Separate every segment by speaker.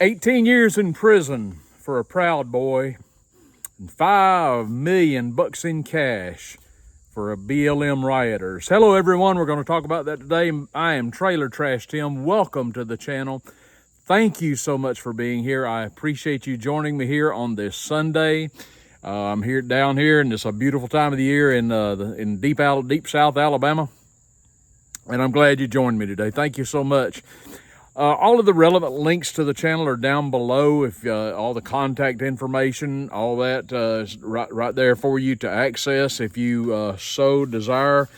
Speaker 1: 18 years in prison for a Proud Boy and $5 million in cash for a BLM rioters. Hello everyone, we're going to talk about that today. I am Trailer Trash Tim. Welcome to the channel. Thank you so much for being here. I appreciate you joining me here on this Sunday. I'm here down here, and it's a beautiful time of the year in deep South Alabama. And I'm glad you joined me today. Thank you so much. All of the relevant links to the channel are down below. If all the contact information, all that is right there for you to access if you so desire.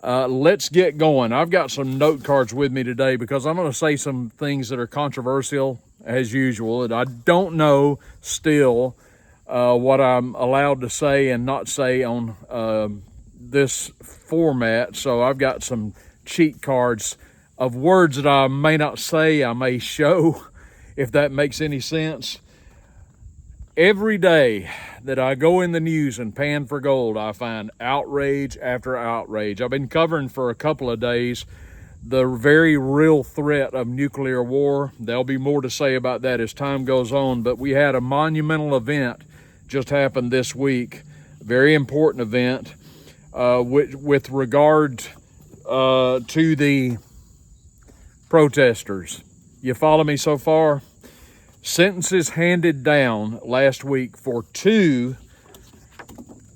Speaker 1: Let's get going. I've got some note cards with me today because I'm going to say some things that are controversial as usual. And I don't know still what I'm allowed to say and not say on this format. So I've got some cheat cards of words that I may not say, I may show, if that makes any sense. Every day that I go in the news and pan for gold, I find outrage after outrage. I've been covering for a couple of days the very real threat of nuclear war. There'll be more to say about that as time goes on, but we had a monumental event just happened this week, very important event with regard to the protesters. You follow me so far? Sentences handed down last week for two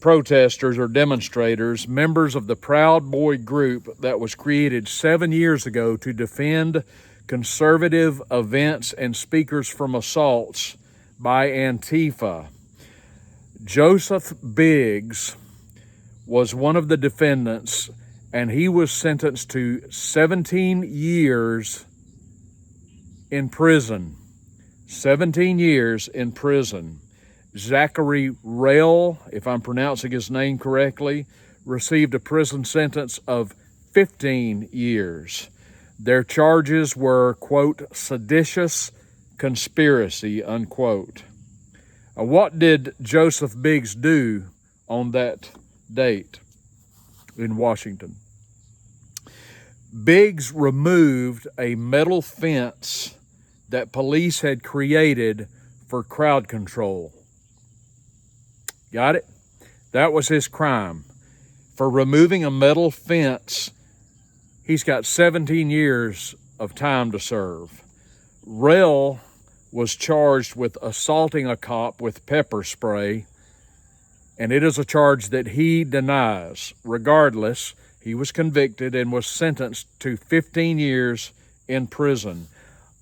Speaker 1: protesters or demonstrators, members of the Proud Boy group that was created 7 years ago to defend conservative events and speakers from assaults by Antifa. Joseph Biggs was one of the defendants, and he was sentenced to 17 years in prison. 17 years in prison. Zachary Rail, if I'm pronouncing his name correctly, received a prison sentence of 15 years. Their charges were, quote, seditious conspiracy, unquote. What did Joseph Biggs do on that date in Washington? Biggs removed a metal fence that police had created for crowd control. Got it? That was his crime. For removing a metal fence, he's got 17 years of time to serve. Rell was charged with assaulting a cop with pepper spray, and it is a charge that he denies. Regardless, he was convicted and was sentenced to 15 years in prison.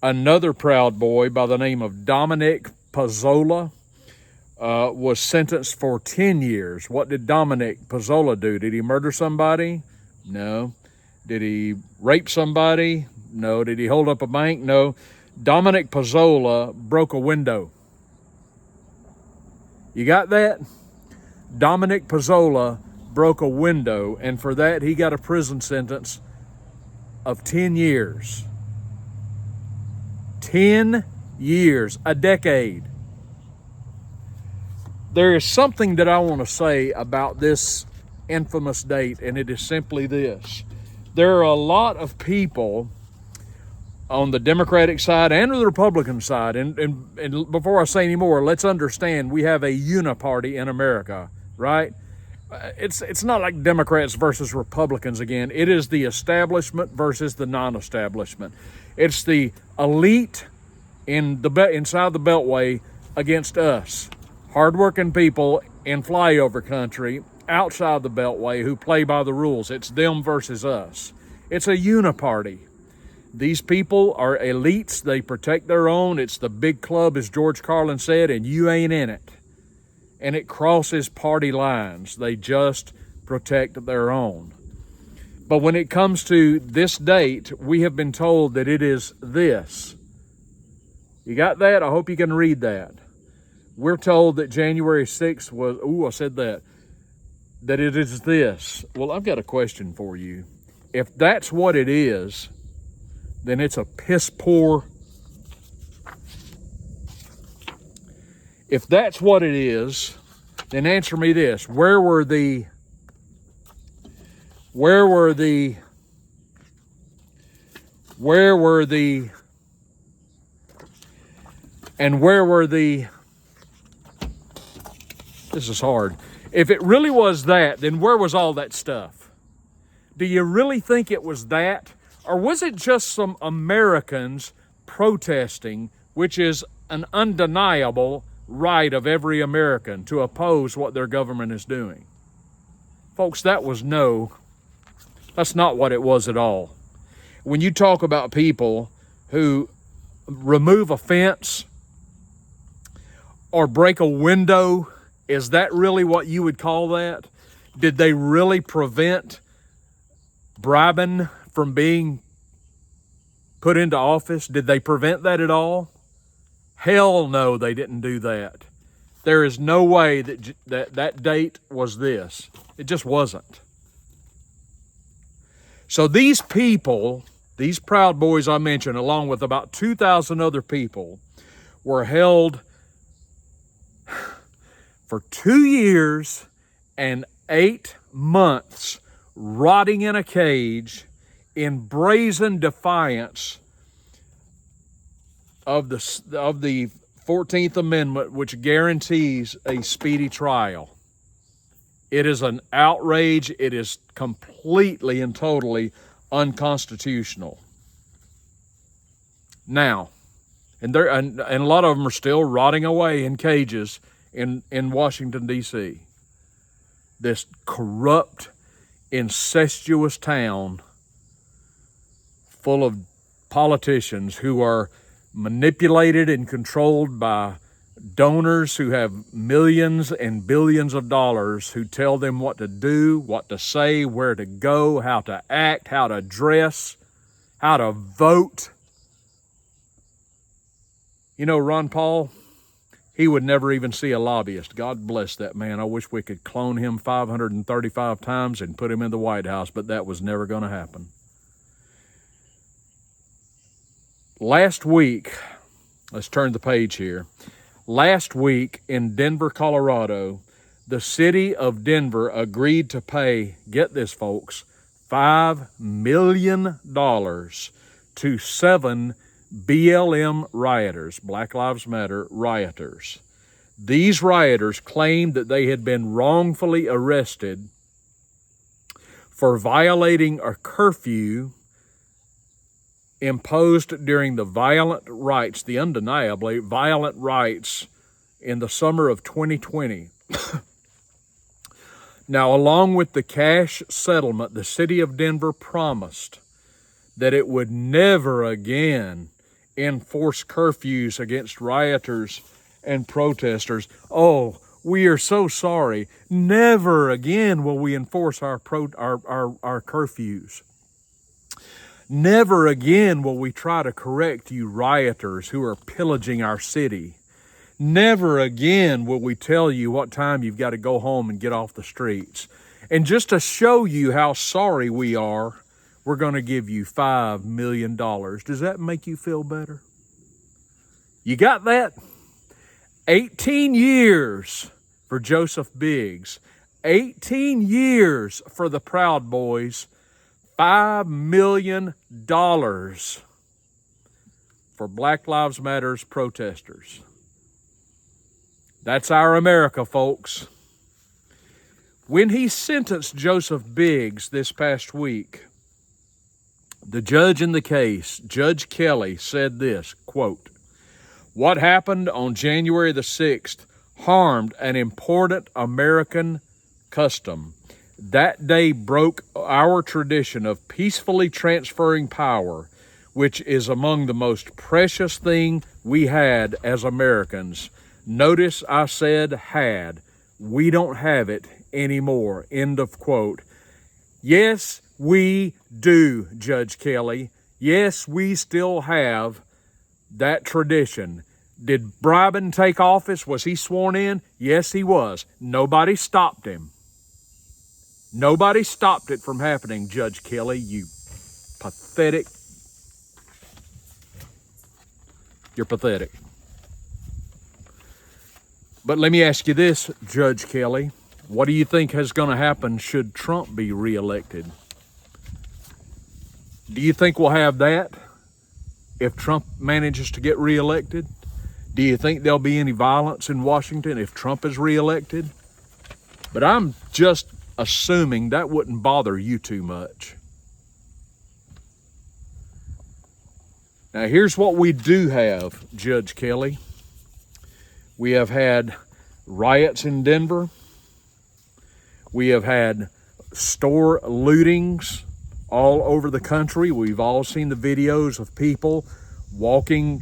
Speaker 1: Another Proud Boy by the name of Dominic Pezzola was sentenced for 10 years. What did Dominic Pezzola do? Did he murder somebody? No. Did he rape somebody? No. Did he hold up a bank? No. Dominic Pezzola broke a window. You got that? Dominic Pezzola broke a window, and for that he got a prison sentence of 10 years. 10 years, a decade. There is something that I want to say about this infamous date, and it is simply this. There are a lot of people on the Democratic side and the Republican side, and before I say any more, let's understand we have a uniparty in America, right? It's not like Democrats versus Republicans again. It is the establishment versus the non-establishment. It's the elite inside the Beltway against us, hardworking people in flyover country outside the Beltway who play by the rules. It's them versus us. It's a uniparty. These people are elites. They protect their own. It's the big club, as George Carlin said, and you ain't in it. And it crosses party lines. They just protect their own. But when it comes to this date, we have been told that it is this. You got that? I hope you can read that. We're told that January 6th was, I said that it is this. Well, I've got a question for you. If that's what it is, then it's a piss poor. If that's what it is, then answer me this. Where were the And where were the, this is hard. If it really was that, then where was all that stuff? Do you really think it was that? Or was it just some Americans protesting, which is an undeniable right of every American to oppose what their government is doing? Folks, that's not what it was at all. When you talk about people who remove a fence or break a window, is that really what you would call that? Did they really prevent bribing from being put into office? Did they prevent that at all? Hell no, they didn't do that. There is no way that date was this. It just wasn't. So these people, these Proud Boys I mentioned, along with about 2,000 other people, were held for 2 years and 8 months, rotting in a cage in brazen defiance of the 14th Amendment, which guarantees a speedy trial. It is an outrage. It is completely and totally unconstitutional. Now, and a lot of them are still rotting away in cages in Washington, D.C. This corrupt, incestuous town full of politicians who are manipulated and controlled by donors who have millions and billions of dollars, who tell them what to do, what to say, where to go, how to act, how to dress, how to vote. You know, Ron Paul, he would never even see a lobbyist. God bless that man. I wish we could clone him 535 times and put him in the White House, but that was never going to happen. Last week, let's turn the page here. Last week in Denver, Colorado, the city of Denver agreed to pay, get this folks, $5 million to 7 BLM rioters, Black Lives Matter rioters. These rioters claimed that they had been wrongfully arrested for violating a curfew imposed during the the undeniably violent riots in the summer of 2020. Now, along with the cash settlement, the city of Denver promised that it would never again enforce curfews against rioters and protesters. Oh, we are so sorry. Never again will we enforce our curfews. Never again will we try to correct you rioters who are pillaging our city. Never again will we tell you what time you've got to go home and get off the streets. And just to show you how sorry we are, we're going to give you $5 million. Does that make you feel better? You got that? 18 years for Joseph Biggs. 18 years for the Proud Boys. $5 million for Black Lives Matter's protesters. That's our America, folks. When he sentenced Joseph Biggs this past week, the judge in the case, Judge Kelly, said this, quote, "What happened on January the 6th harmed an important American custom. That day broke our tradition of peacefully transferring power, which is among the most precious thing we had as Americans." Notice I said had. We don't have it anymore. End of quote. Yes, we do, Judge Kelly. Yes, we still have that tradition. Did Bribin take office? Was he sworn in? Yes, he was. Nobody stopped him. Nobody stopped it from happening, Judge Kelly, you pathetic. You're pathetic. But let me ask you this, Judge Kelly. What do you think is going to happen should Trump be reelected? Do you think we'll have that if Trump manages to get reelected? Do you think there'll be any violence in Washington if Trump is reelected? But I'm just assuming that wouldn't bother you too much. Now, here's what we do have, Judge Kelly. We have had riots in Denver. We have had store lootings all over the country. We've all seen the videos of people walking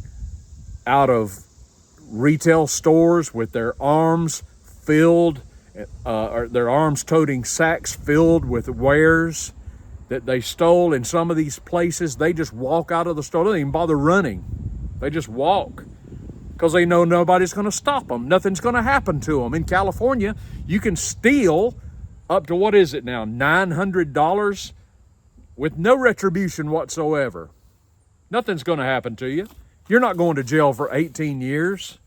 Speaker 1: out of retail stores with their arms filled, or their arms toting sacks filled with wares that they stole. In some of these places, they just walk out of the store. They don't even bother running. They just walk because they know nobody's going to stop them. Nothing's going to happen to them. In California, you can steal up to, what is it now, $900 with no retribution whatsoever. Nothing's going to happen to you. You're not going to jail for 18 years.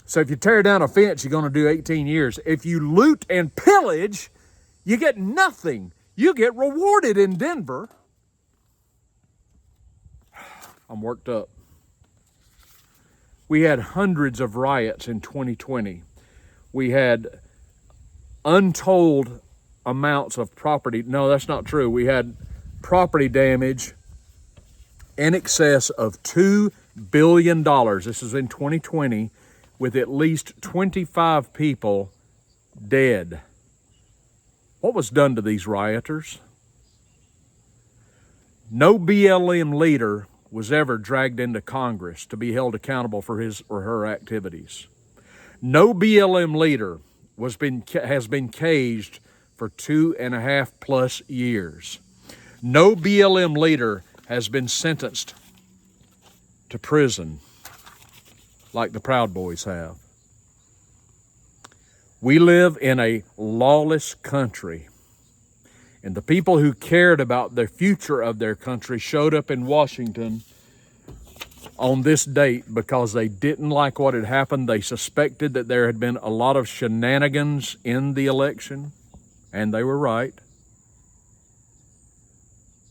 Speaker 1: So if you tear down a fence, you're going to do 18 years. If you loot and pillage, you get nothing. You get rewarded in Denver. I'm worked up. We had hundreds of riots in 2020. We had untold amounts of property. No, that's not true. We had property damage in excess of $2 billion. This is in 2020, with at least 25 people dead. What was done to these rioters? No BLM leader was ever dragged into Congress to be held accountable for his or her activities. No BLM leader has been caged for 2.5+ years. No BLM leader has been sentenced to prison like the Proud Boys have. We live in a lawless country, and the people who cared about the future of their country showed up in Washington on this date because they didn't like what had happened. They suspected that there had been a lot of shenanigans in the election, and they were right.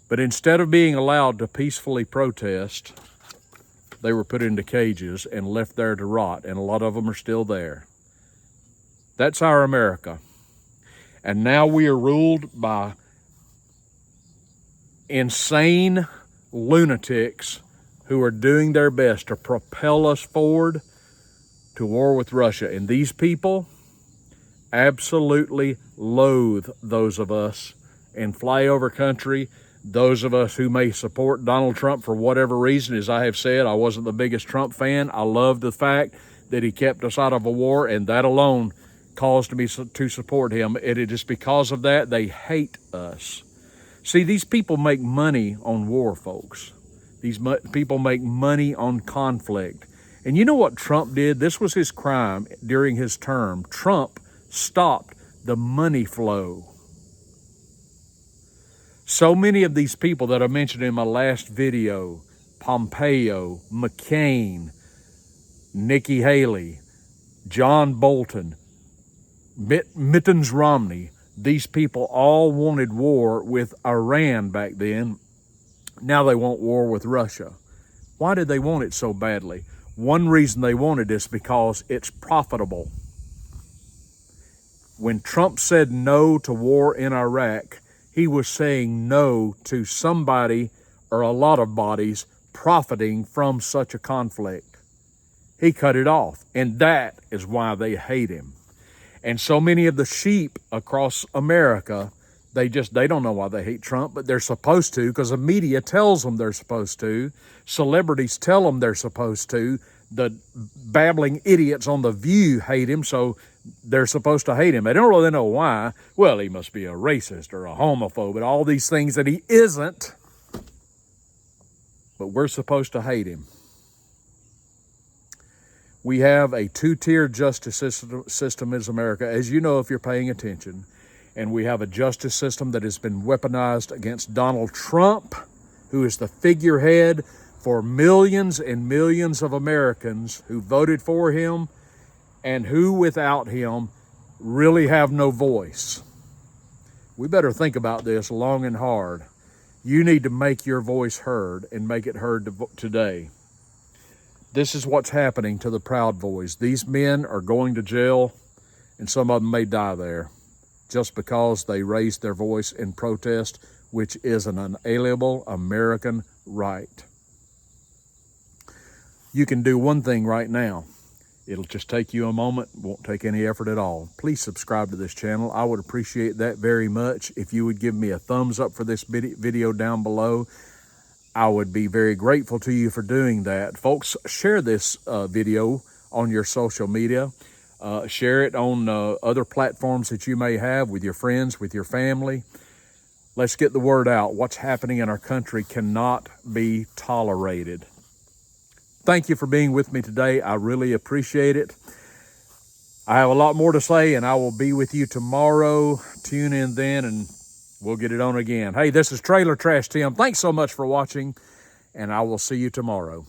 Speaker 1: But instead of being allowed to peacefully protest, they were put into cages and left there to rot, and a lot of them are still there. That's our America. And now we are ruled by insane lunatics who are doing their best to propel us forward to war with Russia. And these people absolutely loathe those of us in flyover country, those of us who may support Donald Trump for whatever reason. As I have said, I wasn't the biggest Trump fan. I love the fact that he kept us out of a war, and that alone caused me to support him. It is because of that they hate us. See, these people make money on war, folks. These people make money on conflict. And you know what Trump did? This was his crime during his term. Trump stopped the money flow. So many of these people that I mentioned in my last video, Pompeo, McCain, Nikki Haley, John Bolton, Mittens Romney, these people all wanted war with Iran back then. Now they want war with Russia. Why did they want it so badly? One reason they wanted it is because it's profitable. When Trump said no to war in Iraq, he was saying no to somebody or a lot of bodies profiting from such a conflict. He cut it off, and that is why they hate him. And so many of the sheep across America, they don't know why they hate Trump, but they're supposed to because the media tells them they're supposed to. Celebrities tell them they're supposed to. The babbling idiots on The View hate him, so they're supposed to hate him. They don't really know why. Well, he must be a racist or a homophobe and all these things that he isn't. But we're supposed to hate him. We have a two-tier justice system in America, as you know if you're paying attention. And we have a justice system that has been weaponized against Donald Trump, who is the figurehead for millions and millions of Americans who voted for him and who, without him, really have no voice. We better think about this long and hard. You need to make your voice heard and make it heard today. This is what's happening to the Proud Boys. These men are going to jail, and some of them may die there just because they raised their voice in protest, which is an unalienable American right. You can do one thing right now. It'll just take you a moment, won't take any effort at all. Please subscribe to this channel. I would appreciate that very much. If you would give me a thumbs up for this video down below, I would be very grateful to you for doing that. Folks, share this video on your social media. Share it on other platforms that you may have with your friends, with your family. Let's get the word out. What's happening in our country cannot be tolerated. Thank you for being with me today. I really appreciate it. I have a lot more to say, and I will be with you tomorrow. Tune in then, and we'll get it on again. Hey, this is Trailer Trash Tim. Thanks so much for watching, and I will see you tomorrow.